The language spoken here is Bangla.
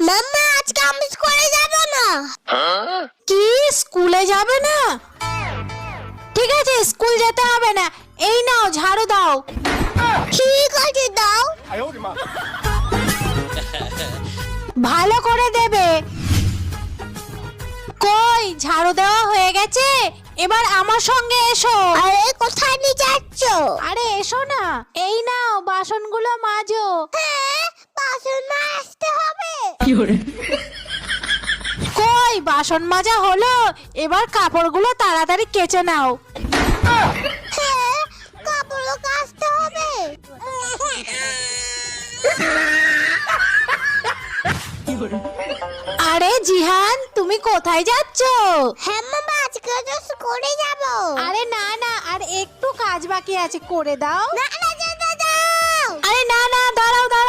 মাম্মা আজকে আমি স্কুলে যাব না। কি স্কুলে যাবে না? ঠিক আছে, স্কুল যেতে হবে না। এই নাও ঝাড়ু দাও। ঠিক আছে দাও। ভালো করে দেবে। কই ঝাড়ু দেওয়া হয়ে গেছে? এবার আমার সঙ্গে এসো। আরে কোথায় নিয়ে যাচ্ছ? আরে এসো না, এই নাও বাসনগুলো মাজো। হ্যাঁ, বাসন মাজতে হবে। কই বাসন মাজা হলো? এবার কাপড়গুলো তাড়াতাড়ি কেচে নাও। হ্যাঁ, কাপড়ও কাচতে হবে। আরে জিহান, তুমি কোথায় যাচ্ছ? হ্যাঁ মামা, আজকে তো স্কুলে যাব। আরে না না, আর একটু কাজ বাকি আছে, করে দাও। না না, যেতে দাও। আরে না না, দাঁড়াও দাঁড়াও।